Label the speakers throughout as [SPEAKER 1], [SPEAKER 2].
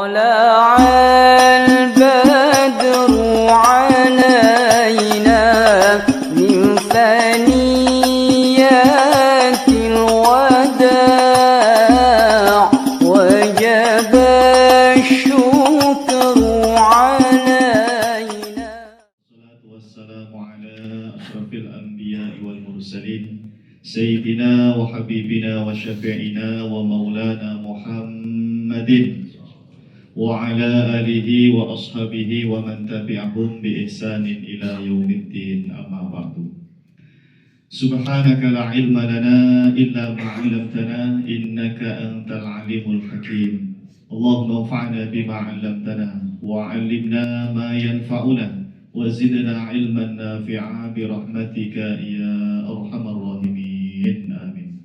[SPEAKER 1] طلع البدر علينا من ثنيات الوداع وجب الشكر علينا.
[SPEAKER 2] الصلاة والسلام على أشرف الأنبياء والمرسلين سيدنا وحبيبنا وشفيعنا ومولانا محمد وعلى آله وأصحابه ومن تبعهم بإحسان إلى يوم الدين. أما بعد. سبحانك لا علم لنا إلا ما علمتنا إنك أنت العليم الحكيم. اللهم انفعنا بما علمتنا وعلمنا ما ينفعنا وزدنا علما نافعا برحمتك يا أرحم الراحمين. Amin.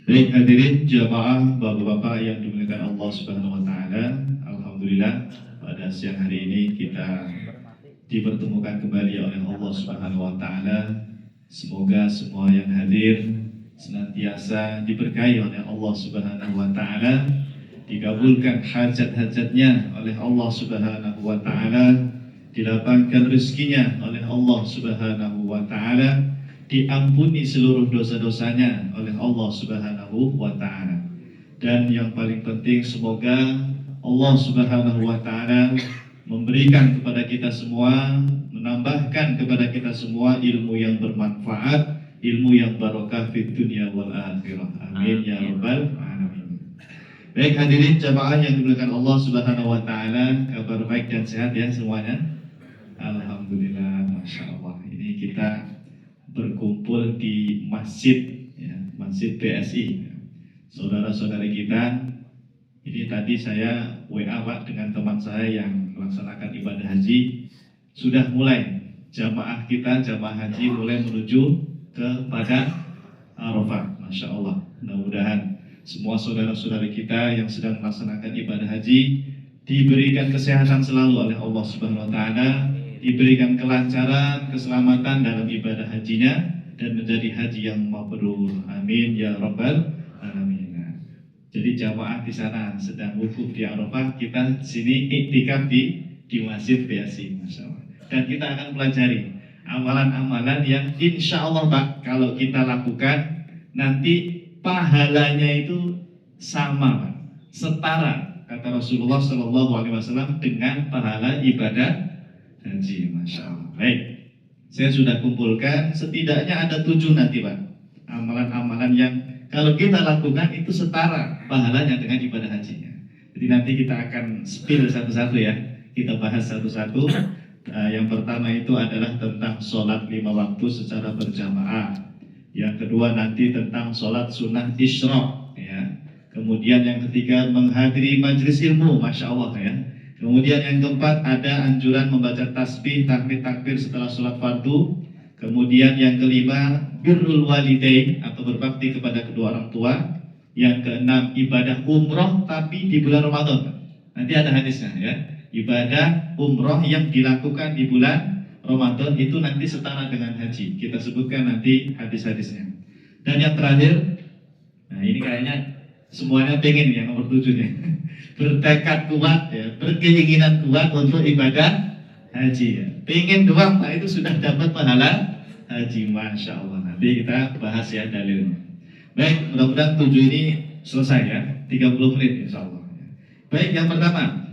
[SPEAKER 2] Baik hadirin jamaah bapak-bapak yang dimuliakan Allah Subhanahu wa taala. Alhamdulillah pada siang hari ini kita dipertemukan kembali oleh Allah Subhanahu wa taala. Semoga semua yang hadir senantiasa diberkahi oleh Allah Subhanahu wa taala, dikabulkan hajat-hajatnya oleh Allah Subhanahu wa taala, dilapangkan rezekinya oleh Allah Subhanahu wa taala, diampuni seluruh dosa-dosanya oleh Allah Subhanahu wa taala. Dan yang paling penting semoga Allah Subhanahu wa taala memberikan kepada kita semua, menambahkan kepada kita semua ilmu yang bermanfaat, ilmu yang barokah fid dunya wal akhirah. Amin ya rabbal alamin. Baik hadirin jamaah yang dimuliakan Allah Subhanahu wa taala, kabar baik dan sehat ya semuanya. Alhamdulillah, masya Allah. Ini kita berkumpul di masjid, ya, masjid PSI. Saudara-saudari kita, ini tadi saya WA Pak dengan teman saya yang melaksanakan ibadah haji. Sudah mulai jamaah kita, jamaah haji mulai menuju kepada Arafah. Masya Allah. Mudah-mudahan semua saudara-saudari kita yang sedang melaksanakan ibadah haji diberikan kesehatan selalu oleh Allah Subhanahu wa taala, diberikan kelancaran, keselamatan dalam ibadah hajinya, dan menjadi haji yang mabrur. Amin ya rabbal alamin. Jadi jamaah di sana sedang wukuf di Arafah, kita sini iktikaf di Masjid PSI, masya Allah. Dan kita akan pelajari amalan-amalan yang insya Allah Pak, kalau kita lakukan nanti pahalanya itu sama Pak, setara kata Rasulullah SAW dengan pahala ibadah haji, masya Allah. Baik, saya sudah kumpulkan setidaknya ada 7 nanti Pak, amalan-amalan yang kalau kita lakukan itu setara pahalanya dengan ibadah hajinya. Jadi nanti kita akan spill satu-satu ya, kita bahas satu-satu. Yang pertama itu adalah tentang sholat 5 waktu secara berjamaah. Yang kedua nanti tentang sholat sunnah isyraq ya. Kemudian yang ketiga menghadiri majelis ilmu, masya Allah ya. Kemudian yang keempat ada anjuran membaca tasbih, tahmid, takbir setelah sholat fardu. Kemudian yang kelima birrul walidain atau berbakti kepada kedua orang tua. Yang keenam ibadah umroh tapi di bulan Ramadan. Nanti ada hadisnya ya. Ibadah umroh yang dilakukan di bulan Ramadan itu nanti setara dengan haji. Kita sebutkan nanti hadis-hadisnya. Dan yang terakhir, nah ini kayaknya semuanya pengen yang nomor 7 nih. Bertekad kuat ya, berkeinginan kuat untuk ibadah haji ya. Pengen doang Pak itu sudah dapat pahala haji, masya Allah. Nanti kita bahas ya dalilnya. Baik, mudah-mudahan 7 ini selesai ya, 30 menit insya Allah. Baik, yang pertama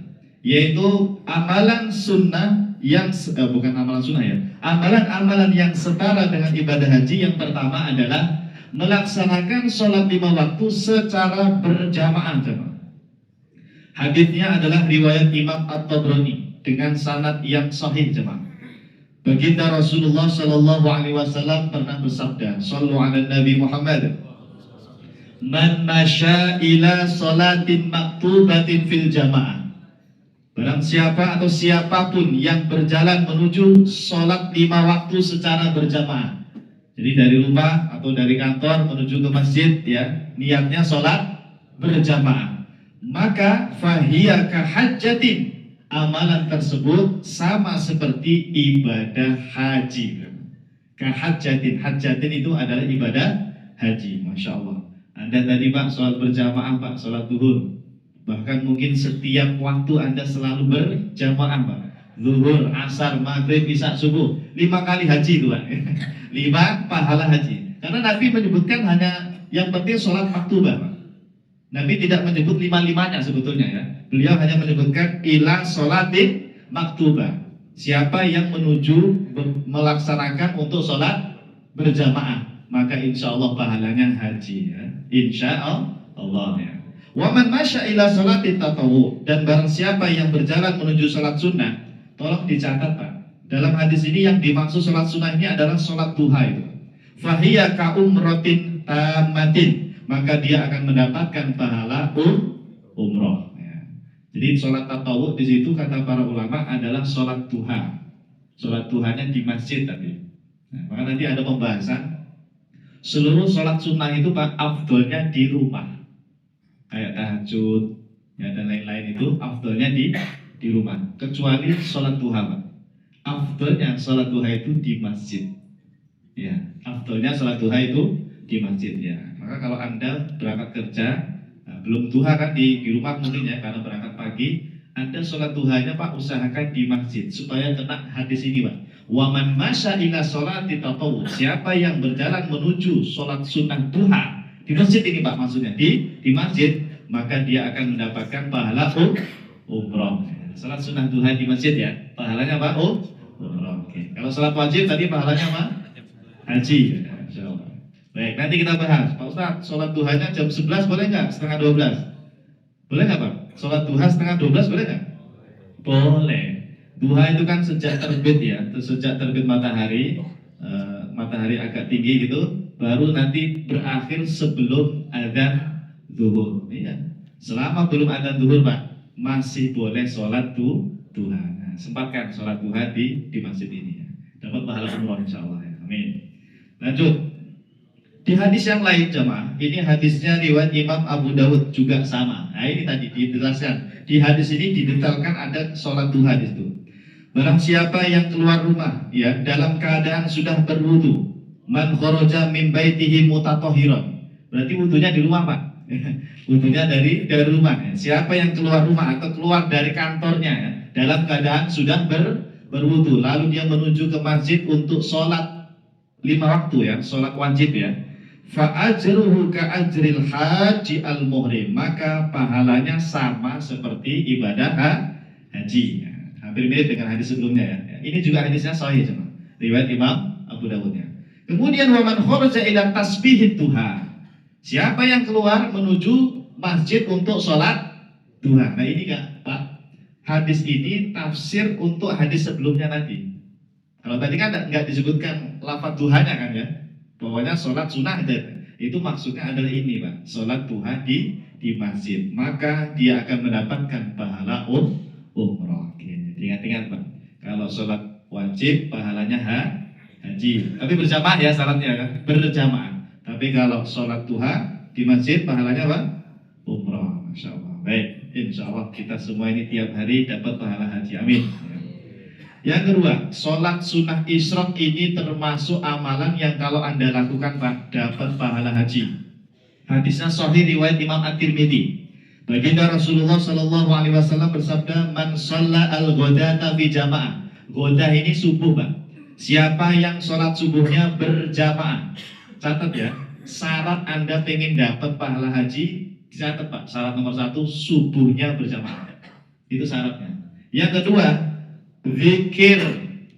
[SPEAKER 2] yaitu amalan sunnah yang bukan amalan sunnah ya, amalan-amalan yang setara dengan ibadah haji. Yang pertama adalah melaksanakan sholat 5 waktu secara berjamaah. Hadisnya adalah riwayat Imam At-Tabrani dengan sanad yang sahih jemaah. Baginda Rasulullah Shallallahu Alaihi Wasallam pernah bersabda, Sallu ala Nabi Muhammad, Man masya ila salatin maktubatin fil jamaah. Barang siapa atau siapapun yang berjalan menuju sholat 5 waktu secara berjamaah. Jadi dari rumah atau dari kantor menuju ke masjid ya, niatnya sholat berjamaah. Maka fahiya kahajjatin, amalan tersebut sama seperti ibadah haji. Kahajjatin, hajjatin itu adalah ibadah haji, masya Allah. Anda tadi Pak sholat berjamaah Pak, sholat duhur Bahkan mungkin setiap waktu Anda selalu berjamaah Pak. Zuhur, asar, maghrib, isya, subuh. 5 kali haji itu Pak. 5 pahala haji. Karena Nabi menyebutkan hanya yang penting sholat maktubah Pak. Nabi tidak menyebut 5-5-nya sebetulnya ya. Beliau hanya menyebutkan ila sholatin maktubah. Siapa yang menuju melaksanakan untuk sholat berjamaah, maka insya Allah pahalanya haji ya. Insya Allah ya. Waman masya ila sholatin tatawu, dan barang siapa yang berjalan menuju sholat sunnah, tolong dicatat Pak. Dalam hadis ini yang dimaksud sholat sunnah ini adalah sholat duha itu. Fahiyya ka umrotin tamatin, maka dia akan mendapatkan pahala umroh. Ya. Jadi sholat tatawuk di situ kata para ulama adalah sholat duha. Sholat duhanya di masjid tadi. Nah, maka nanti ada pembahasan seluruh sholat sunnah itu Pak afdolnya di rumah. Kayak tahajud ya, dan lain-lain itu afdolnya di rumah. Kecuali sholat duha Pak. Afdolnya sholat duha itu di masjid. Ya, afdolnya sholat duha itu di masjid ya. Maka kalau Anda berangkat kerja, belum duha kan di rumah mungkin ya, karena berangkat pagi, Anda sholat duhanya Pak usahakan di masjid supaya kena hadis ini Pak. Waman masya ila sholati tatawwu, siapa yang berjalan menuju sholat sunnah duha di masjid ini Pak maksudnya di masjid, maka dia akan mendapatkan pahala umroh. Sholat sunnah duha di masjid ya, pahalanya Pak umroh. Oke. Kalau sholat wajib tadi pahalanya apa? Haji. Insyaallah. Baik, nanti kita bahas. Pak Ustadz, sholat duhanya jam 11 boleh nggak? Setengah 12? Boleh nggak Pak? Sholat duha setengah 12 boleh nggak? Boleh. Duha itu kan sejak terbit ya, sejak terbit matahari, matahari agak tinggi gitu, baru nanti berakhir sebelum adzan zuhur. Ya. Selama belum adzan zuhur Pak, masih boleh sholat duha. Nah, sempatkan sholat duha di masjid ini ya. Dapat pahala umroh insyaallah ya. Amin. Lanjut. Di hadis yang lain jemaah, ini hadisnya riwayat Imam Abu Dawud juga sama. Nah ini tadi dijelaskan. Di hadis ini didetailkan ada sholat duha di situ. Barang siapa yang keluar rumah ya dalam keadaan sudah berwudu, man kharaja min baitihi mutatahhiran. Berarti wudunya di rumah Pak. Wudunya dari rumah. Ya. Siapa yang keluar rumah atau keluar dari kantornya ya, dalam keadaan sudah berwudu, lalu dia menuju ke masjid untuk sholat 5 waktu ya, sholat wajib ya. Fa'ajruhu ka'ajril haji al-muhrim, maka pahalanya sama seperti ibadah haji. Ya, hampir mirip dengan hadis sebelumnya ya. Ini juga hadisnya sahih cuma riwayat Imam Abu Dawud ya. Kemudian waman kharaja ila tasbihid duha. Siapa yang keluar menuju masjid untuk sholat duha. Nah ini Pak, hadis ini tafsir untuk hadis sebelumnya tadi. Kalau tadi kan nggak disebutkan lafaz duhanya kan ya. Pokoknya sholat sunnah itu maksudnya adalah ini Pak, sholat duha di masjid, maka dia akan mendapatkan pahala umroh. Ingat-ingat Pak, kalau sholat wajib pahalanya haji, tapi berjamaah ya syaratnya kan, berjamaah. Tapi kalau sholat duha di masjid pahalanya apa? Umroh. Masya Allah. Baik, insya Allah kita semua ini tiap hari dapat pahala haji. Amin. Yang kedua, sholat sunnah isyraq ini termasuk amalan yang kalau Anda lakukan Pak, dapat pahala haji. Hadisnya sahih riwayat Imam At-Tirmidzi. Baginda Rasulullah SAW bersabda, man shalla al-ghadata fi jamaah. Ghadah ini subuh Pak. Siapa yang sholat subuhnya berjamaah. Catat ya, syarat Anda pengen dapat pahala haji, catat Pak. Syarat nomor 1, subuhnya berjamaah. Itu syaratnya. Yang kedua, zikir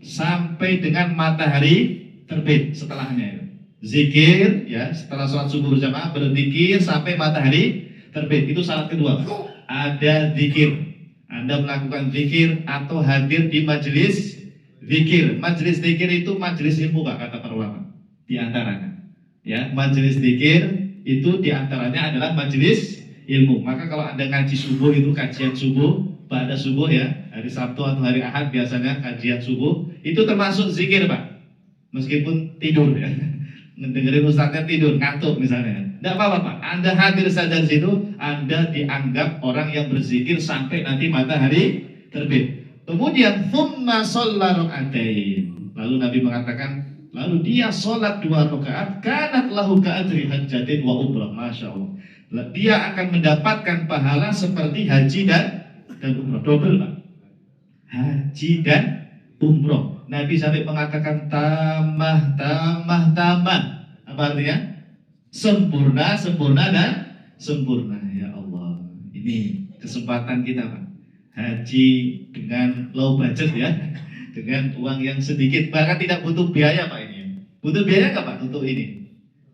[SPEAKER 2] sampai dengan matahari terbit setelahnya. Zikir ya, setelah sholat subuh berjamaah berzikir sampai matahari terbit. Itu syarat kedua. Ada zikir. Anda melakukan zikir atau hadir di majelis zikir. Majelis zikir itu majelis ilmu Pak, kata para ulama. Di antaranya. Ya, majelis zikir itu di antaranya adalah majelis ilmu. Maka kalau Anda ngaji subuh itu kajian subuh, pada subuh ya, hari Sabtu atau hari Ahad biasanya kajian subuh, itu termasuk zikir Pak. Meskipun tidur ya, dengerin ustadznya tidur, ngantuk misalnya. Tidak apa-apa Pak, Anda hadir saja di situ, Anda dianggap orang yang berzikir sampai nanti matahari terbit. Kemudian thumma shalla raka'atain. Lalu Nabi mengatakan, lalu dia sholat 2 rakaat, kanat lahu ka'ajri hajjatin wa umrah. Masya Allah. dia akan mendapatkan pahala seperti haji dan umroh, double Pak. Haji dan umroh. Nabi sampai mengatakan tambah. Apa artinya? Sempurna dan sempurna. Ya Allah, ini kesempatan kita Pak. Haji dengan low budget ya, dengan uang yang sedikit, bahkan tidak butuh biaya Pak ini. Butuh biaya nggak Pak untuk ini?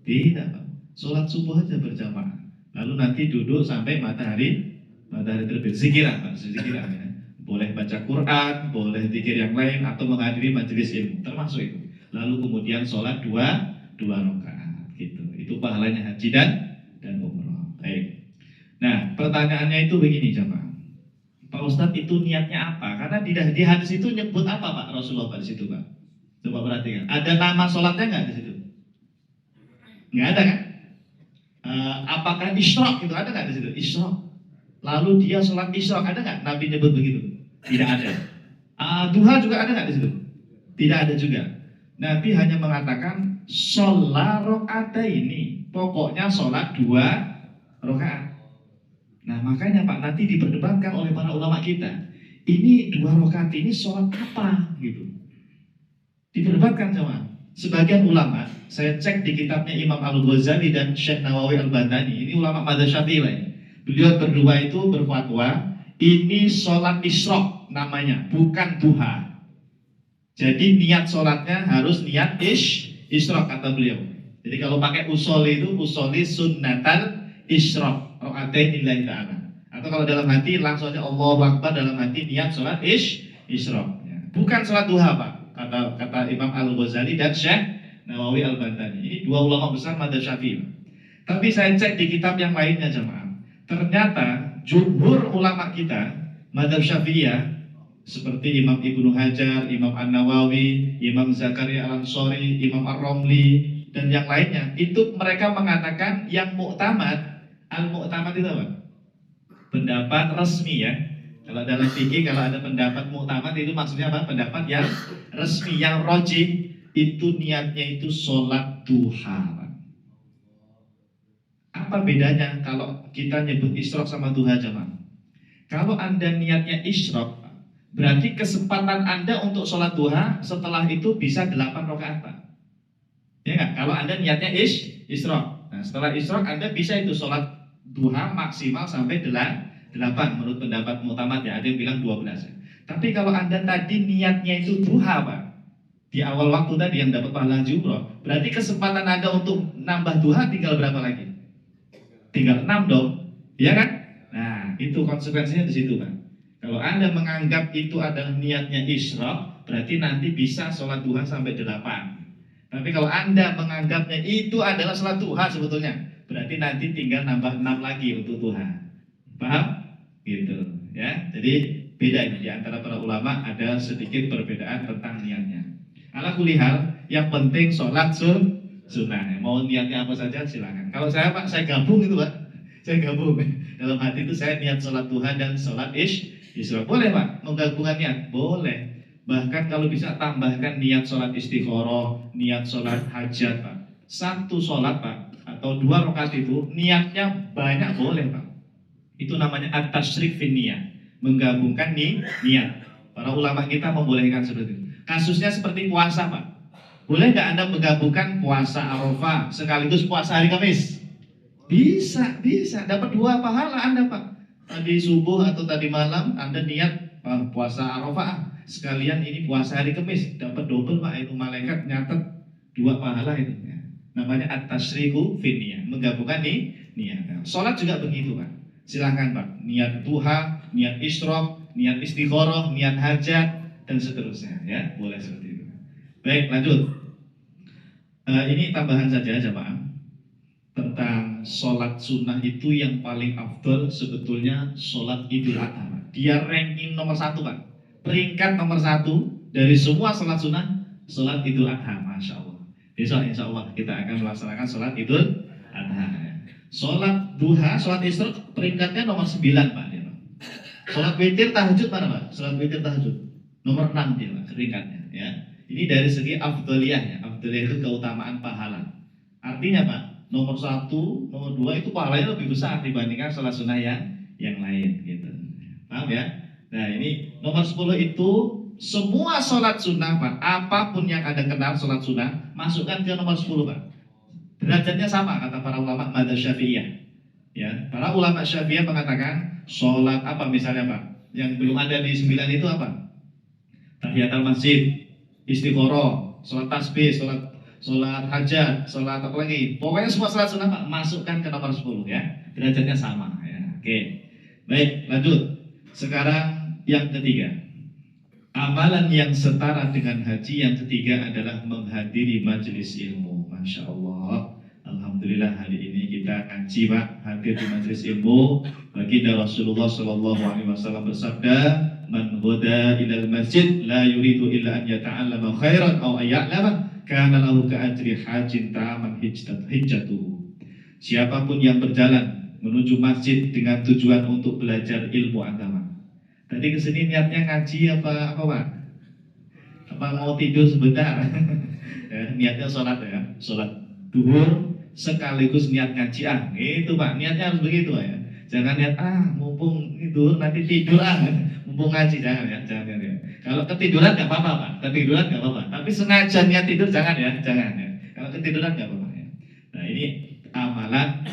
[SPEAKER 2] Tidak Pak. Sholat subuh aja berjamaah. Lalu nanti duduk sampai matahari terbit. Zikiran Pak, zikiran ya. Boleh baca Quran, boleh zikir yang lain, atau menghadiri majelis ilmu, termasuk itu. Lalu kemudian sholat dua rakaat gitu. Itu pahalanya haji dan umroh. Baik. Nah, pertanyaannya itu begini jemaah. Pak Ustadz, itu niatnya apa? Karena di hadis itu nyebut apa Pak Rasulullah di situ Pak? Coba perhatikan. Ada nama sholatnya nggak di situ? Nggak ada kan? Apakah isyraq itu ada nggak di situ? Isyraq. Lalu dia sholat isyraq, ada nggak Nabi nyebut begitu? Tidak ada. Duha juga ada nggak di situ? Tidak ada juga. Nabi hanya mengatakan sholat ini. Pokoknya sholat 2 rakaat. Nah makanya Pak, nanti diperdebatkan oleh para ulama kita. Ini 2 rakaat ini sholat apa gitu? Diperdebatkan sama sebagian ulama. Saya cek di kitabnya Imam Al-Ghazali dan Syekh Nawawi Al-Bantani. Ini ulama madzhab Syafi'i. Beliau berdua itu berfatwa ini sholat isyraq namanya, bukan duha. Jadi niat sholatnya harus niat isyraq kata beliau. Jadi kalau pakai usoli itu usoli sunnatal isyraq rokaatain lillahi ta'ala. Atau kalau dalam hati langsung aja Allahu Akbar dalam hati niat sholat isyraq. Bukan sholat duha Pak. Kata Imam Al-Ghazali dan Syekh Nawawi Al-Bantani. Ini 2 ulama besar madzhab Syafi'i. Tapi saya cek di kitab yang lainnya jemaah. Ternyata jumhur ulama kita madzhab Syafi'iyah seperti Imam Ibnu Hajar, Imam An-Nawawi, Imam Zakaria Al-Ansari, Imam Ar-Romli dan yang lainnya itu mereka mengatakan yang mu'tamad, al-mu'tamad itu apa? Pendapat resmi ya. Kalau dalam fikih kalau ada pendapat mu'tamad itu maksudnya apa? Pendapat yang resmi, yang rajih itu niatnya itu sholat duha. Apa bedanya kalau kita nyebut isyraq sama duha jemaah? Kalau Anda niatnya isyraq, berarti kesempatan Anda untuk sholat duha setelah itu bisa 8 rakaat Pak. Ya nggak? Kalau Anda niatnya isyraq. Nah setelah isyraq Anda bisa itu sholat duha maksimal sampai 8 menurut pendapat mu'tamad ya. Ada yang bilang 12 ya. Tapi kalau Anda tadi niatnya itu duha Pak, di awal waktu tadi yang dapat pahala umroh, berarti kesempatan Anda untuk nambah duha tinggal berapa lagi? Tinggal 6 dong, ya kan? Nah, itu konsekuensinya di situ, Pak. Kalau Anda menganggap itu adalah niatnya isyraq, berarti nanti bisa sholat duha sampai 8. Tapi kalau Anda menganggapnya itu adalah sholat duha sebetulnya, berarti nanti tinggal nambah 6 lagi untuk duha. Paham? Gitu, ya. Jadi beda ini di antara para ulama, ada sedikit perbedaan tentang niatnya. Ala kulli hal, yang penting sholat sunnah. Mau niatnya apa saja silakan. Kalau saya Pak, saya gabung itu Pak. Saya gabung. Dalam hati itu saya niat sholat duha dan sholat isyraq. Boleh Pak, menggabungkan niat? Boleh. Bahkan kalau bisa tambahkan niat sholat istikharah, niat sholat hajat Pak. 1 sholat Pak, atau 2 rakaat itu niatnya banyak boleh Pak. Itu namanya at-tasyrik fin niyah. Menggabungkan niat. Para ulama kita membolehkan seperti itu. Kasusnya seperti puasa Pak. Boleh nggak Anda menggabungkan puasa Arafah sekaligus puasa hari Kamis? Bisa. Dapat 2 pahala Anda Pak. Tadi subuh atau tadi malam Anda niat puasa Arafah, sekalian ini puasa hari Kamis, dapat double Pak. Itu malaikat nyatet 2 pahala itu. Namanya at-tasyriku fin niyah, menggabungkan niat. Sholat juga begitu Pak. Silakan Pak. Niat duha, niat isyraq, niat istikharah, niat hajat dan seterusnya ya. Boleh seperti itu. Baik, lanjut. Ini tambahan saja jemaah tentang sholat sunnah itu yang paling afdal sebetulnya sholat Idul Adha. Dia ranking nomor 1 Pak, peringkat nomor 1 dari semua sholat sunnah, sholat Idul Adha. Masya Allah. Besok insya Allah kita akan melaksanakan sholat Idul Adha. Sholat duha, sholat isyraq peringkatnya nomor 9 Pak. Sholat witir tahajud mana Pak? Sholat witir tahajud nomor 6 dia Pak, peringkatnya ya. Ini dari segi afdaliyah ya. Afdaliyah itu keutamaan pahala. Artinya Pak, nomor 1, nomor 2 itu pahalanya lebih besar dibandingkan sholat sunnah yang lain gitu. Paham ya? Nah ini nomor 10 itu semua sholat sunnah Pak, apapun yang Anda kenal sholat sunnah, masukkan ke nomor 10 Pak. Derajatnya sama kata para ulama madzhab Syafi'iyah. Ya, para ulama Syafi'iyah mengatakan sholat apa misalnya Pak? Yang belum ada di 9 itu apa? Tahiyatul masjid, istikharah, sholat tasbih, sholat hajat, sholat apa lagi? Pokoknya semua sholat sunnah Pak, masukkan ke nomor 10 ya. Derajatnya sama ya. Oke. Baik, lanjut. Sekarang yang ketiga. Amalan yang setara dengan haji yang ketiga adalah menghadiri majelis ilmu. Masya Allah. Alhamdulillah hari ini kita ngaji Pak, hadir di majelis ilmu. Baginda Rasulullah Shallallahu Alaihi Wasallam bersabda, "Man ghoda ilal masjid la yuridu illa an yata'allama khairan aw ayya'lama kana lahu ka'ajri hajin ta'aman hijjatuhu." Siapapun yang berjalan menuju masjid dengan tujuan untuk belajar ilmu agama. Tadi kesini niatnya ngaji apa Pak? Apa mau tidur sebentar? Ya, niatnya sholat ya, sholat duhur sekaligus niat ngaji itu Pak, niatnya harus begitu ya. Jangan niat mumpung tidur nanti tidur mumpung ngaji, jangan ya. Kalau ketiduran nggak apa-apa Pak, ketiduran nggak apa-apa. Tapi sengaja niat tidur jangan ya. Kalau ketiduran nggak apa-apa ya. Nah ini amalan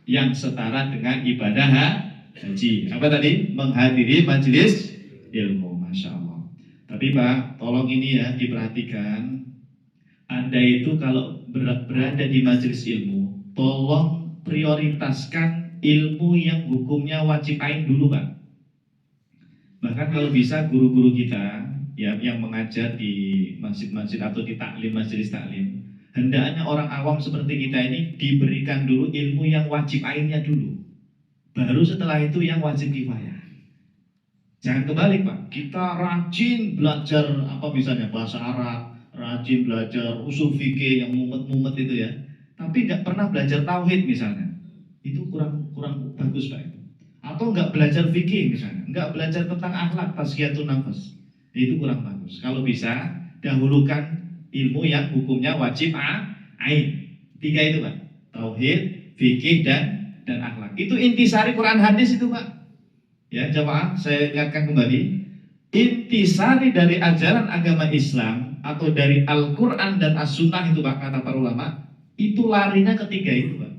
[SPEAKER 2] yang setara dengan ibadah haji. Apa tadi? Menghadiri majelis ilmu, Masya Allah. Tapi Pak, tolong ini ya diperhatikan. Anda itu kalau berada di majelis ilmu, tolong prioritaskan ilmu yang hukumnya wajib ain dulu Pak. Bahkan kalau bisa guru-guru kita yang mengajar di masjid-masjid atau di taklim, majelis taklim, hendaknya orang awam seperti kita ini diberikan dulu ilmu yang wajib ainnya dulu. Baru setelah itu yang wajib kifayah. Jangan kebalik Pak, kita rajin belajar apa misalnya bahasa Arab, rajin belajar usul fikih yang mumet-mumet itu ya, tapi nggak pernah belajar tauhid misalnya, itu kurang bagus Pak. Atau nggak belajar fikih misalnya, nggak belajar tentang akhlak, tazkiyatun nafas, itu kurang bagus. Kalau bisa dahulukan ilmu yang hukumnya wajib ain. 3 itu Pak, tauhid, fikih dan akhlak. Itu intisari Quran hadis itu Pak. Ya jamaah, saya ingatkan kembali, intisari dari ajaran agama Islam atau dari Al-Quran dan As-Sunnah itu Pak, kata para ulama, itu larinya ketiga itu Pak.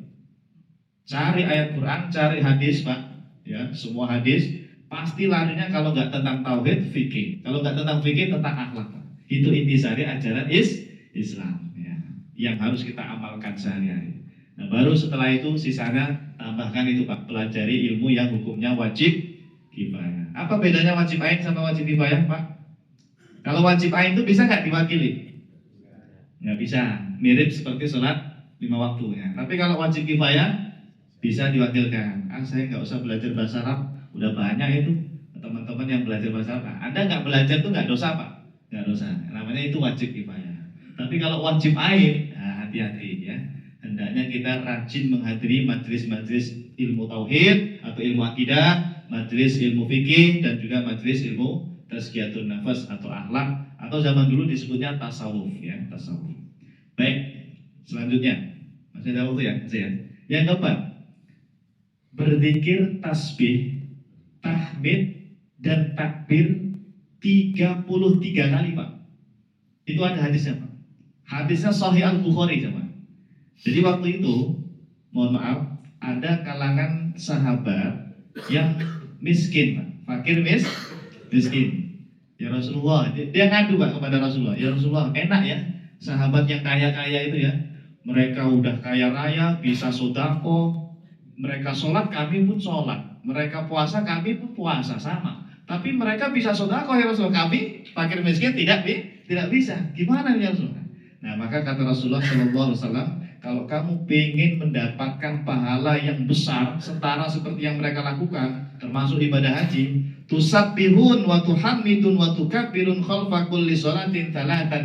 [SPEAKER 2] Cari ayat Quran, cari hadis Pak, ya semua hadis pasti larinya kalau nggak tentang tauhid, fikih. Kalau nggak tentang fikih, tentang akhlak Pak. Itu intisari ajaran Islam ya, yang harus kita amalkan sehari-hari. Nah baru setelah itu sisanya tambahkan itu Pak, pelajari ilmu yang hukumnya wajib kifayah. Apa bedanya wajib ain sama wajib kifayah Pak? Kalau wajib ain itu bisa nggak diwakili? Nggak bisa, mirip seperti sholat 5 waktu ya. Tapi kalau wajib kifayah bisa diwakilkan. Saya nggak usah belajar bahasa Arab, udah banyak itu teman-teman yang belajar bahasa Arab. Anda nggak belajar tuh nggak dosa Pak, nggak dosa. Namanya itu wajib kifayah. Tapi kalau wajib ain, hati-hati ya. Hendaknya kita rajin menghadiri majelis-majelis ilmu tauhid atau ilmu akidah, majelis ilmu fikih, dan juga majelis ilmu tazkiyatun nafas atau akhlak, atau zaman dulu disebutnya tasawuf ya, tasawuf. Baik, selanjutnya masih ada waktu ya, Yang keempat, berzikir tasbih, tahmid dan takbir 33 kali Pak. Itu ada hadisnya Pak. Hadisnya Sahih Al-Bukhari Pak. Jadi waktu itu, mohon maaf, ada kalangan sahabat yang miskin Pak. Fakir miskin. Ya Rasulullah, dia ngadu Pak kepada Rasulullah. Ya Rasulullah, enak ya sahabat yang kaya-kaya itu ya. Mereka udah kaya raya, bisa sodako. Mereka sholat, kami pun sholat. Mereka puasa, kami pun puasa, sama. Tapi mereka bisa sodako ya Rasulullah. Kami fakir miskin tidak bisa. Gimana ya Rasulullah? Nah maka kata Rasulullah SAW, kalau kamu ingin mendapatkan pahala yang besar setara seperti yang mereka lakukan, termasuk ibadah haji, tusabbihun wa tuhamidun wa tukabbirun khalfa kulli sholatin 33.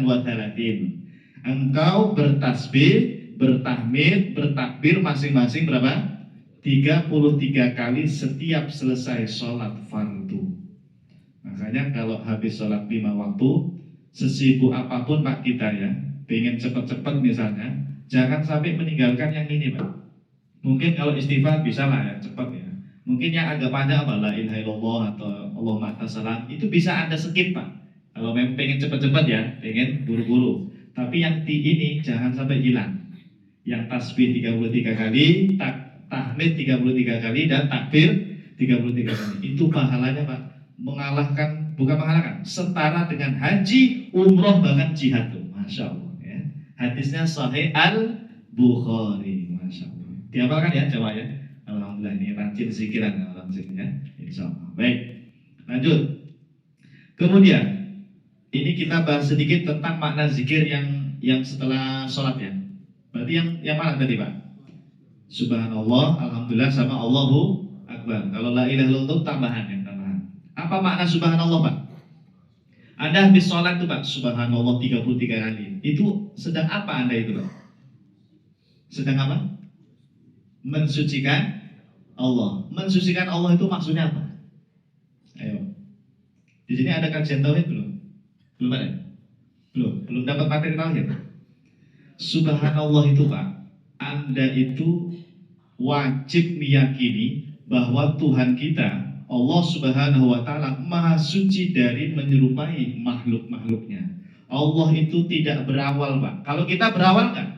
[SPEAKER 2] Engkau bertasbih, bertahmid, bertakbir masing-masing berapa? 33 kali setiap selesai sholat fardu. Makanya kalau habis sholat 5 waktu, sesibuk apapun Pak kita ya, pengen cepat-cepat misalnya, jangan sampai meninggalkan yang ini Pak. Mungkin kalau istighfar bisa lah ya, cepat ya. Mungkin yang agak panjang apa, la ilaha illallah atau Allahumma antas salam, itu bisa Anda skip Pak. Kalau memang pengen cepat-cepat ya, pengen buru-buru. Tapi yang ini jangan sampai hilang. Yang tasbih 33 kali, tahmid 33 kali, dan takbir 33 kali. Itu pahalanya Pak, bukan mengalahkan, setara dengan haji, umroh, bahkan jihad tuh. Masya Allah ya. Hadisnya Sahih Al-Bukhari. Masya Allah. Dihafalkan ya, coba ya. Alhamdulillah, ini rajin zikiran orang sini ya. Insya Allah. Baik, lanjut. Kemudian ini kita bahas sedikit tentang makna zikir yang setelah sholat ya. Berarti yang mana tadi Pak? Subhanallah, Alhamdulillah, sama Allahu Akbar. Kalau la ilaha illallah tambahan. Apa makna subhanallah Pak? Anda habis sholat tuh Pak, subhanallah 33 kali. Itu sedang apa Anda itu Pak? Sedang apa? Mensucikan Allah. Mensucikan Allah itu maksudnya apa? Ayo. Di sini ada kajian tauhid belum? Belum ada? Belum dapat materi tauhid. Subhanallah itu Pak, Anda itu wajib meyakini bahwa Tuhan kita Allah Subhanahu wa Ta'ala maha suci dari menyerupai makhluk-makhluknya. Allah itu tidak berawal Pak. Kalau kita berawal nggak?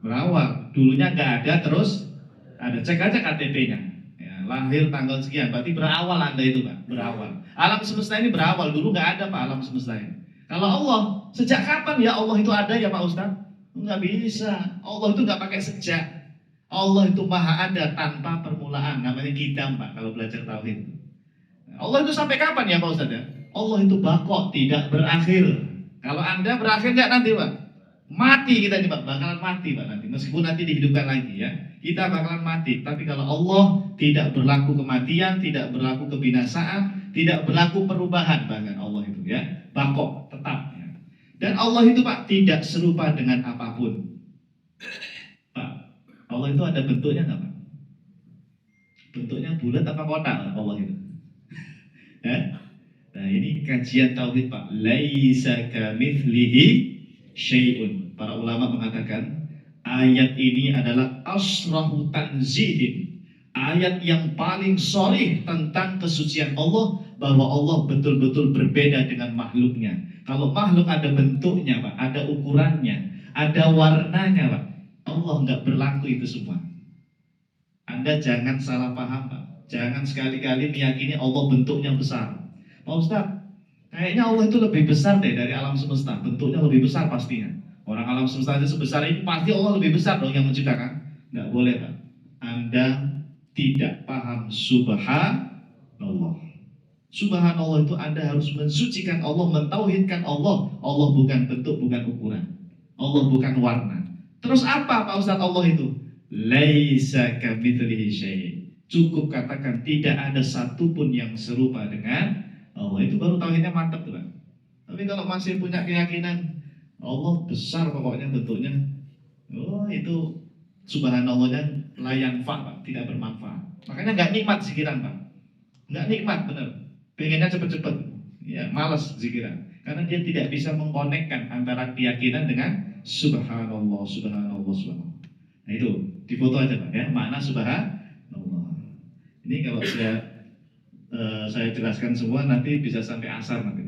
[SPEAKER 2] Berawal. Dulunya nggak ada, terus ada. Cek aja KTP-nya ya, lahir tanggal sekian, berarti berawal Anda itu Pak. Berawal. Alam semesta ini berawal. Dulu nggak ada Pak alam semesta ini. Kalau Allah, sejak kapan ya Allah itu ada ya Pak Ustaz? Nggak bisa. Allah itu nggak pakai sejak. Allah itu maha ada tanpa permulaan. Namanya kidam Pak kalau belajar tauhid. Allah itu sampai kapan ya Pak Ustaz ya? Allah itu baqo, tidak berakhir. Kalau Anda berakhir nggak nanti Pak? Mati kita nih Pak, bakalan mati Pak nanti. Meskipun nanti dihidupkan lagi ya, kita bakalan mati. Tapi kalau Allah tidak berlaku kematian, tidak berlaku kebinasaan, tidak berlaku perubahan, bahkan Allah itu ya, baqo, tetap ya. Dan Allah itu Pak tidak serupa dengan apapun. Allah itu ada bentuknya nggak Pak? Bentuknya bulat apa kotak Allah itu? Ya? Nah ini kajian tauhid Pak. Laisa kamitslihi syai'un. Para ulama mengatakan ayat ini adalah asrahu tanzihin. Ayat yang paling sharih tentang kesucian Allah, bahwa Allah betul-betul berbeda dengan makhluknya. Kalau makhluk ada bentuknya Pak, ada ukurannya, ada warnanya Pak. Allah nggak berlaku itu semua. Anda jangan salah paham Pak. Jangan sekali-kali meyakini Allah bentuknya besar. Pak Ustaz, kayaknya Allah itu lebih besar deh dari alam semesta. Bentuknya lebih besar pastinya. Orang alam semesta itu sebesar ini, pasti Allah lebih besar dong yang menciptakan. Nggak boleh Pak. Anda tidak paham subhanallah. Subhanallah itu Anda harus mensucikan Allah, mentauhidkan Allah. Allah bukan bentuk, bukan ukuran. Allah bukan warna. Terus apa Pak Ustadz Allah itu? Laisa kamitslihi syai'. Cukup katakan tidak ada satupun yang serupa dengan Allah. Itu baru tauhidnya mantap tuh Pak. Tapi kalau masih punya keyakinan Allah besar pokoknya bentuknya, oh itu subhanallahnya layan Pak, tidak bermanfaat. Makanya nggak nikmat zikiran Pak. Nggak nikmat bener. Pengennya cepet-cepet. Ya malas zikiran. Karena dia tidak bisa mengkonekkan antara keyakinan dengan subhanallah, subhanallah, subhanallah. Nah itu, difoto aja Pak ya, makna subhanallah. Ini kalau saya jelaskan semua nanti bisa sampai asar nanti.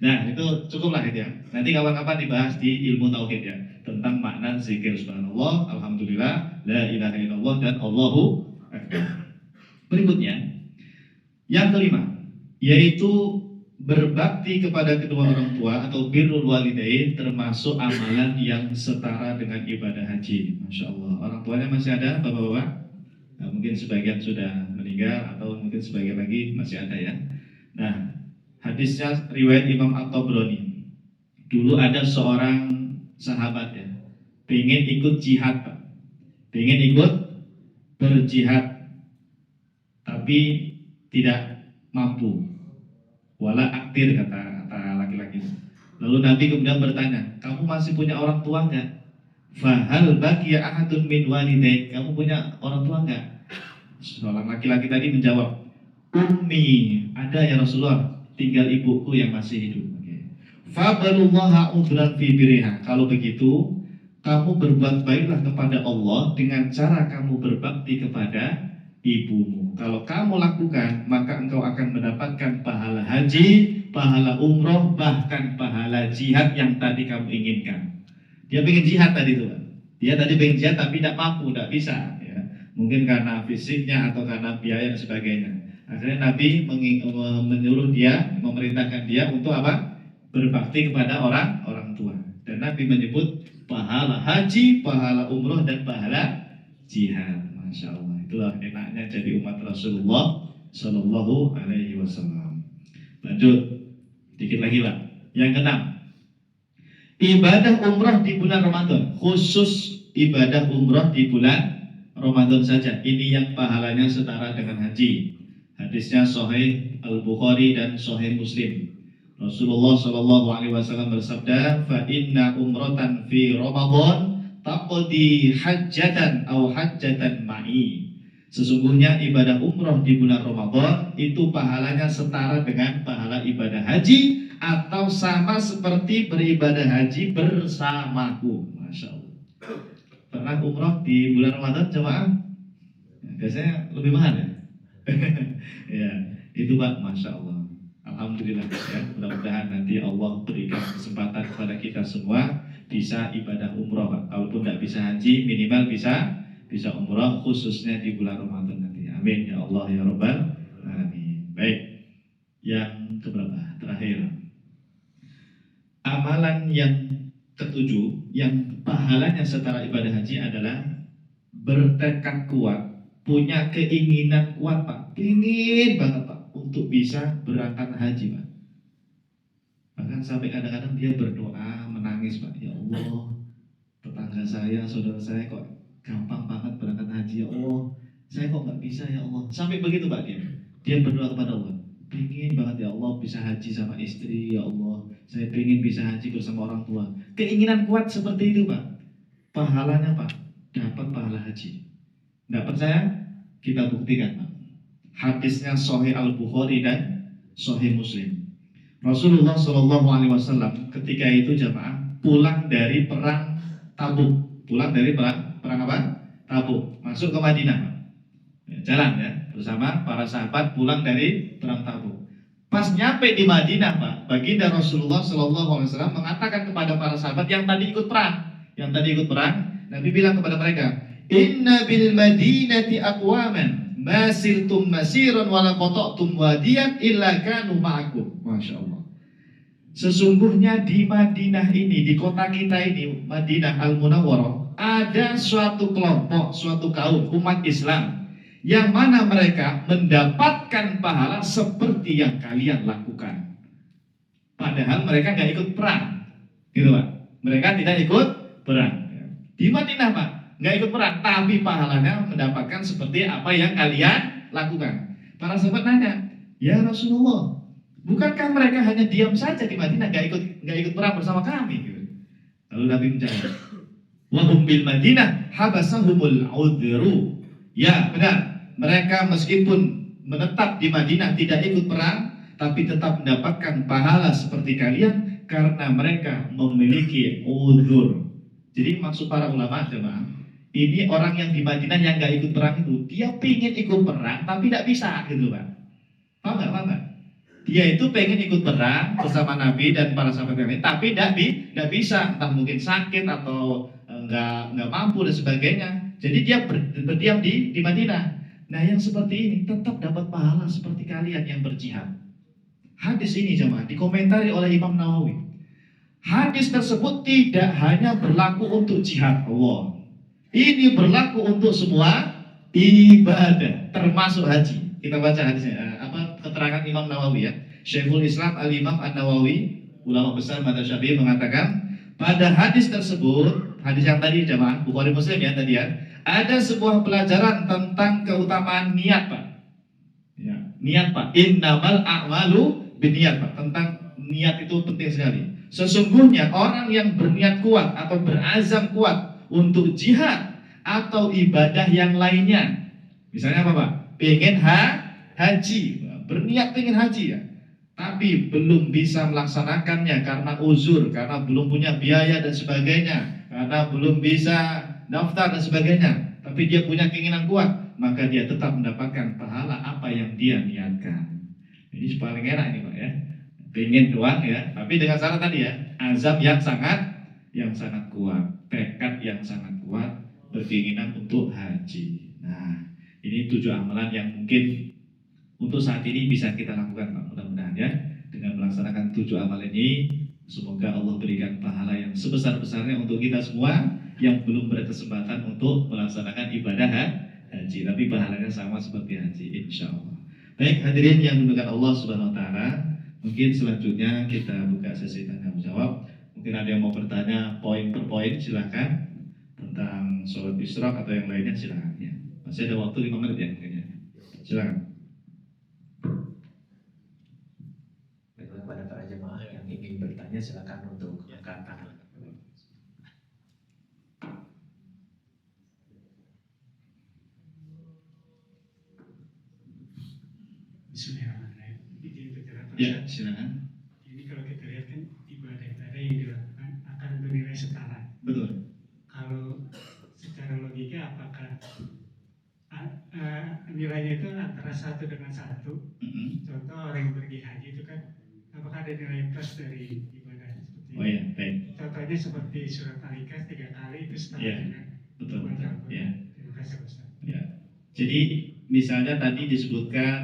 [SPEAKER 2] Nah itu cukuplah itu ya. Nanti kapan-kapan dibahas di ilmu tauhid ya, tentang makna zikir subhanallah, alhamdulillah, la ilaha illallah, dan Allahu Akbar. Berikutnya, yang kelima, yaitu berbakti kepada kedua orang tua atau birrul walidain, termasuk amalan yang setara dengan ibadah haji. Masya Allah. Orang tuanya masih ada bapak-bapak? Nah, mungkin sebagian sudah meninggal atau mungkin sebagian lagi masih ada ya. Nah, hadisnya riwayat Imam At-Tabrani. Dulu ada seorang sahabat ya, pengen ikut jihad Pak. Pengen ikut berjihad, tapi tidak mampu. Wala aktir kata laki-laki. Lalu Nabi kemudian bertanya, kamu masih punya orang tua enggak? Fahal baqiya ahadun min walidaik, kamu punya orang tua enggak? Seorang laki-laki tadi menjawab, ummi, ada ya Rasulullah, tinggal ibuku yang masih hidup. Fabalullaha udran fi biriha. Kalau begitu, kamu berbuat baiklah kepada Allah dengan cara kamu berbakti kepada ibumu. Kalau kamu lakukan, maka engkau akan mendapatkan pahala haji, pahala umroh, bahkan pahala jihad yang tadi kamu inginkan. Dia pengen jihad tadi tuh, dia tadi pengen jihad tapi tidak mampu, tidak bisa. Ya. Mungkin karena fisiknya atau karena biaya dan sebagainya. Akhirnya Nabi menyuruh dia, memerintahkan dia untuk apa? Berbakti kepada orang tua. Dan Nabi menyebut pahala haji, pahala umroh, dan pahala jihad. Masya Allah. Itulah enaknya jadi umat Rasulullah Sallallahu Alaihi Wasallam. Lanjut, dikit lagi lah. Yang keenam, ibadah umroh di bulan Ramadan. Khusus ibadah umroh di bulan Ramadan saja. Ini yang pahalanya setara dengan haji. Hadisnya Sahih Al-Bukhari dan Sahih Muslim. Rasulullah Sallallahu Alaihi Wasallam bersabda, "Fa inna umratan fi Ramadan taqdi hajjatan atau hajjatan ma'i." Sesungguhnya ibadah umroh di bulan Ramadan itu pahalanya setara dengan pahala ibadah haji atau sama seperti beribadah haji bersamaku. Masya Allah. Pernah umroh di bulan Ramadan jemaah? Biasanya lebih mahal ya. Ya, itu Pak, Masya Allah. Alhamdulillah ya. Mudah-mudahan nanti Allah berikan kesempatan kepada kita semua bisa ibadah umroh Pak. Kalaupun tidak bisa haji, minimal bisa umroh khususnya di bulan Ramadan nanti. Amin ya Allah ya Rabbal Alamin. Baik. Yang keberapa? Terakhir. Amalan yang ketujuh yang pahalanya setara ibadah haji adalah bertekad kuat, punya keinginan kuat Pak. Ingin banget Pak untuk bisa berangkat haji Pak. Bahkan sampai kadang-kadang dia berdoa menangis Pak. Ya Allah, tetangga saya, saudara saya kok gampang banget berangkat haji ya Allah. Saya kok nggak bisa ya Allah. Sampai begitu Pak dia berdoa kepada Allah. Pengen banget ya Allah bisa haji sama istri ya Allah. Saya pengen bisa haji bersama orang tua. Keinginan kuat seperti itu Pak. Pahalanya Pak, dapat pahala haji. Nggak percaya? Kita buktikan Pak. Hadisnya Sahih Al-Bukhari dan Sahih Muslim. Rasulullah Shallallahu Alaihi Wasallam ketika itu jamaah pulang dari perang Tabuk. Pulang dari perang apa? Tabuk. Masuk ke Madinah. Jalan ya bersama para sahabat pulang dari perang Tabuk. Pas nyampe di Madinah Pak, baginda Rasulullah Shallallahu Alaihi Wasallam mengatakan kepada para sahabat yang tadi ikut perang, Nabi bilang kepada mereka, Inna bil Madinati aqwaman masiltum masiran wala qata'tum wadiyan illa kanu ma'akum. Masya Allah. Sesungguhnya di Madinah ini, di kota kita ini, Madinah Al-Munawwarah, ada suatu kelompok, suatu kaum umat Islam yang mana mereka mendapatkan pahala seperti yang kalian lakukan. Padahal mereka nggak ikut perang, gitu Pak. Mereka tidak ikut perang. Di Madinah Pak, nggak ikut perang, tapi pahalanya mendapatkan seperti apa yang kalian lakukan. Para sahabat nanya, ya Rasulullah, bukankah mereka hanya diam saja di Madinah, nggak ikut perang bersama kami? Gitu. Lalu Nabi menjawab, wahum bil Madinah habasahumul udhru. Ya benar, mereka meskipun menetap di Madinah tidak ikut perang, tapi tetap mendapatkan pahala seperti kalian karena mereka memiliki udhur. Jadi maksud para ulama jemaah, ini orang yang di Madinah yang nggak ikut perang itu, dia pingin ikut perang tapi tidak bisa gitu Pak. Paham nggak? Dia itu pengen ikut perang bersama Nabi dan para sahabat yang lain, tapi tidak bisa, entah mungkin sakit atau nggak mampu dan sebagainya. Jadi dia berdiam di Madinah. Nah yang seperti ini tetap dapat pahala seperti kalian yang berjihad. Hadis ini jemaah dikomentari oleh Imam Nawawi. Hadis tersebut tidak hanya berlaku untuk jihad Allah. Ini berlaku untuk semua ibadah, termasuk haji. Kita baca hadisnya, keterangan Imam Nawawi ya. Syekhul Islam Al-Imam An-Nawawi, ulama besar mazhab Syafi'i mengatakan, pada hadis tersebut, hadis yang tadi jemaah Bukhari Muslim ya tadi ya, ada sebuah pelajaran tentang keutamaan niat Pak. Ya, niat Pak. Innamal a'malu binniyat Pak. Tentang niat itu penting sekali. Sesungguhnya orang yang berniat kuat atau berazam kuat untuk jihad atau ibadah yang lainnya, misalnya apa Pak? Pengen haji, berniat pengen haji ya. tapi belum bisa melaksanakannya karena uzur, karena belum punya biaya dan sebagainya, karena belum bisa daftar dan sebagainya, tapi dia punya keinginan kuat, maka dia tetap mendapatkan pahala apa yang dia niatkan. Ini paling enak ini Pak ya, pengen doang ya, tapi dengan syarat tadi ya, azam yang sangat kuat, tekad yang sangat kuat, berkeinginan untuk haji. Nah, ini 7 amalan yang mungkin untuk saat ini bisa kita lakukan Pak, mudah-mudahan ya. Dengan melaksanakan 7 amal ini, semoga Allah berikan pahala yang sebesar-besarnya untuk kita semua yang belum berkesempatan untuk melaksanakan ibadah haji, tapi pahalanya sama seperti haji, insya Allah. Baik hadirin yang dimuliakan Allah Subhanahu Wa Taala, mungkin selanjutnya kita buka sesi tanya jawab. Mungkin ada yang mau bertanya poin per poin, silakan. Tentang sholat isyraq atau yang lainnya silakan ya. Masih ada waktu 5 menit ya mungkin ya. Silakan.
[SPEAKER 3] Baiklah, kepada para jemaah yang ingin bertanya silakan untuk angkat tangan.
[SPEAKER 4] Bismillahirrahmanirrahim. Izin bicara Pak
[SPEAKER 2] Ya,
[SPEAKER 4] Ustaz.
[SPEAKER 2] silakan.
[SPEAKER 4] Ini kalau kita lihat kan ibadah-ibadah yang dilakukan akan bernilai setara.
[SPEAKER 2] Betul.
[SPEAKER 4] Kalau secara logika apakah nilainya itu antara 1 dengan 1? Contoh orang yang pergi haji itu kan apakah ada nilai plus dari ibadah seperti
[SPEAKER 2] Oh ya, baik.
[SPEAKER 4] Contohnya seperti surat Al-Ikhlas 3 kali itu setara
[SPEAKER 2] Ya,
[SPEAKER 4] dengan
[SPEAKER 2] betul.
[SPEAKER 4] baca Al-Quran.
[SPEAKER 2] Ya.
[SPEAKER 4] Terima kasih Pak Ustaz.
[SPEAKER 2] Ya. Jadi misalnya tadi disebutkan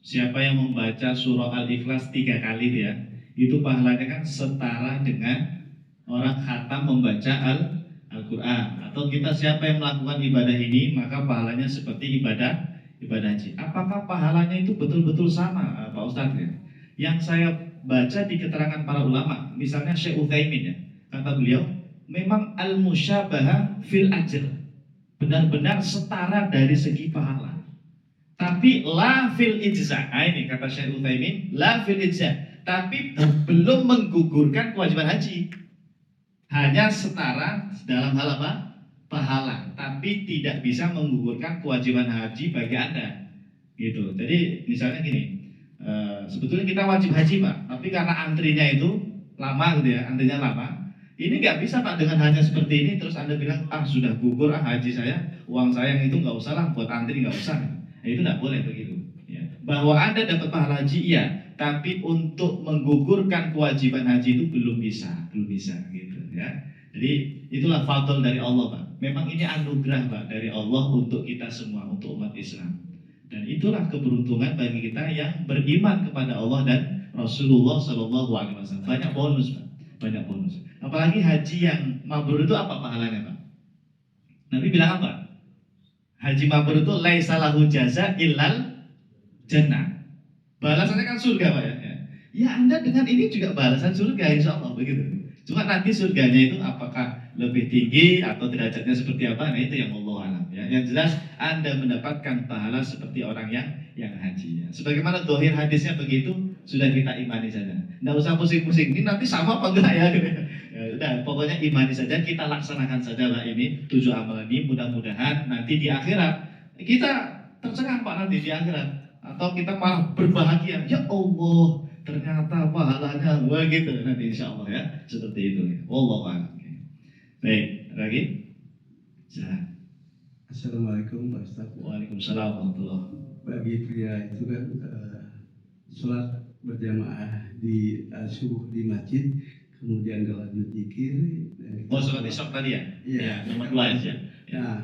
[SPEAKER 2] siapa yang membaca surah Al-Ikhlas 3 kali ya, itu pahalanya kan setara dengan orang khatam membaca Al-Quran. Atau kita siapa yang melakukan ibadah ini maka pahalanya seperti ibadah haji. Apakah pahalanya itu betul-betul sama Pak Ustadz ya? Yang saya baca di keterangan para ulama, misalnya Syekh Utsaimin ya, kata beliau memang al-musyabahah fil ajr, benar-benar setara dari segi pahala. Tapi la fil ijza. Nah, ini kata Syekh Utsaimin, la fil ijza, tapi belum menggugurkan kewajiban haji. Hanya setara dalam hal apa? Pahala, tapi tidak bisa menggugurkan kewajiban haji bagi Anda. Gitu. Jadi misalnya gini, sebetulnya kita wajib haji Pak, tapi karena antrinya itu lama gitu ya, antrinya lama. Ini nggak bisa Pak dengan hanya seperti ini terus Anda bilang sudah gugur haji saya, uang saya yang itu nggak usah lah buat antri, nggak usah. Nah, itu nggak boleh begitu. Ya. Bahwa Anda dapat pahala haji iya, tapi untuk menggugurkan kewajiban haji itu belum bisa gitu ya. Jadi itulah fadl dari Allah Pak. Memang ini anugerah Pak dari Allah untuk kita semua, untuk umat Islam. Dan itulah keberuntungan bagi kita yang beriman kepada Allah dan Rasulullah SAW. Banyak bonus Pak, banyak bonus. Apalagi haji yang mabrur itu apa pahalanya Pak? Nabi bilang apa? Haji mabrur itu laisa lahu jaza illal jannah. Balasannya kan surga Pak ya. Ya Anda dengan ini juga balasan surga insya Allah begitu. Cuma nanti surganya itu apakah lebih tinggi atau derajatnya seperti apa? Nah itu yang Allah alam ya. Yang jelas Anda mendapatkan pahala seperti orang yang haji ya. Sebagaimana dohir hadisnya begitu, sudah kita imani saja. Nggak usah pusing-pusing, ini nanti sama apa enggak ya? Ya udah, pokoknya imani saja, kita laksanakan saja lah ini 7 amal ini. Mudah-mudahan nanti di akhirat kita tercengang Pak nanti di akhirat. Atau kita malah berbahagia, ya Allah ternyata pahalanya begitu nanti insya Allah ya, seperti itu ya. Wallahu a'lam. Baik, lagi. Silakan.
[SPEAKER 5] Assalamualaikum Pak Ustaz.
[SPEAKER 2] Waalaikumsalam warahmatullahi.
[SPEAKER 5] Bagi pria itu kan sholat berjamaah di subuh di masjid, kemudian lanjut zikir.
[SPEAKER 2] Oh, sholat isyak tadi ya?
[SPEAKER 5] Iya.
[SPEAKER 2] Ya, nomor 2 ya.
[SPEAKER 5] Nah,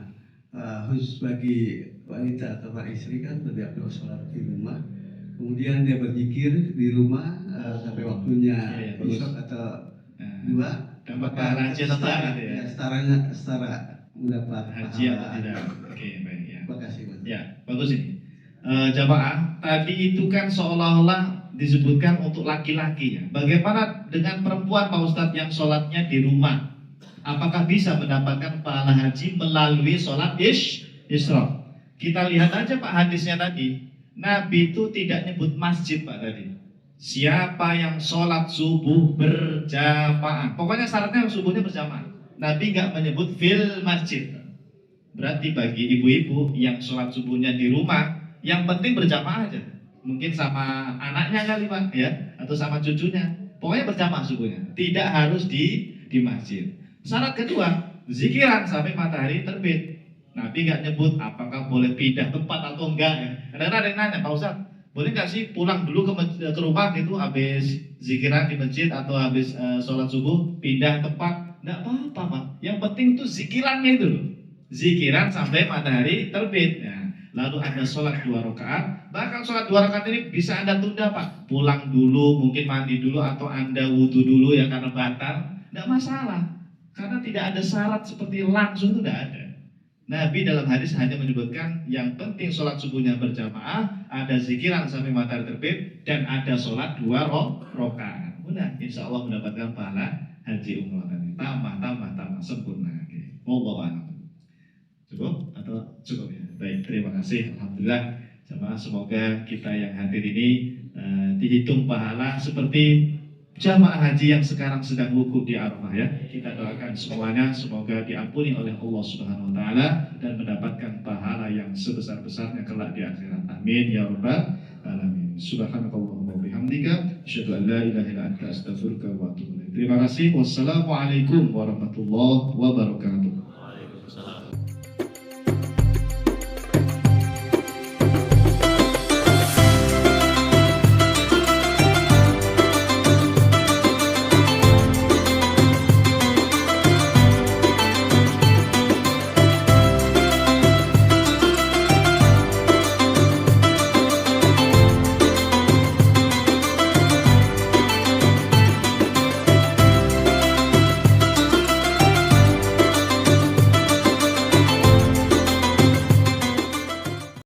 [SPEAKER 5] khusus bagi wanita atau para istri kan tidak perlu sholat di rumah. Kemudian dia berzikir di rumah sampai waktunya
[SPEAKER 2] Iya,
[SPEAKER 5] besok atau 2
[SPEAKER 2] dapat pahala haji atau tidak gitu ya?
[SPEAKER 5] setara mendapat
[SPEAKER 2] Haji atau tidak? Oke, baik ya.
[SPEAKER 5] Terima kasih Mas.
[SPEAKER 2] Ya, bagus ini. Jamaah, tadi itu kan seolah-olah disebutkan untuk laki-laki ya. Bagaimana dengan perempuan Pak Ustadz yang sholatnya di rumah? Apakah bisa mendapatkan pahala haji melalui sholat isyraq? Kita lihat aja Pak hadisnya tadi. Nabi itu tidak nyebut masjid Pak tadi. Siapa yang sholat subuh berjamaah, pokoknya syaratnya subuhnya berjamaah. Nabi nggak menyebut fil masjid. Berarti bagi ibu-ibu yang sholat subuhnya di rumah, yang penting berjamaah aja. mungkin sama anaknya kali Pak ya, atau sama cucunya. Pokoknya berjamaah subuhnya, tidak harus di masjid. Syarat kedua, zikiran sampai matahari terbit. Nabi nggak nyebut apakah boleh pindah tempat atau enggak ya. Kadang-kadang ada yang nanya, Pak Ustaz, boleh nggak sih pulang dulu ke rumah gitu habis zikiran di masjid atau habis sholat subuh pindah tempat? Nggak apa-apa Pak. Yang penting tuh zikirannya itu loh. Zikiran sampai matahari terbit. Ya. Lalu Anda sholat 2 rakaat, bahkan sholat 2 rakaat ini bisa Anda tunda Pak. Pulang dulu, mungkin mandi dulu atau Anda wudhu dulu ya karena batal, tidak masalah. Karena tidak ada syarat seperti langsung itu tidak ada. Nabi dalam hadis hanya menyebutkan yang penting sholat subuhnya berjamaah, ada zikiran sampai matahari terbit, dan ada sholat 2 rakaat. Mudah, insya Allah mendapatkan pahala haji umroh tadi. Tambah sempurna. Wallahu a'lam. Cukup atau cukup ya? Baik, terima kasih. Alhamdulillah, jemaah, semoga kita yang hadir ini dihitung pahala seperti jamaah haji yang sekarang sedang wukuf di Arafah ya. Kita doakan semuanya semoga diampuni oleh Allah Subhanahu wa taala dan mendapatkan pahala yang sebesar-besarnya kelak di akhirat. Amin ya rabbal alamin. Subhanakallahumma wa bihamdika asyhadu an la ilaha illa anta astaghfiruka wa atubu ilaik. Terima kasih. Wassalamualaikum warahmatullahi wabarakatuh.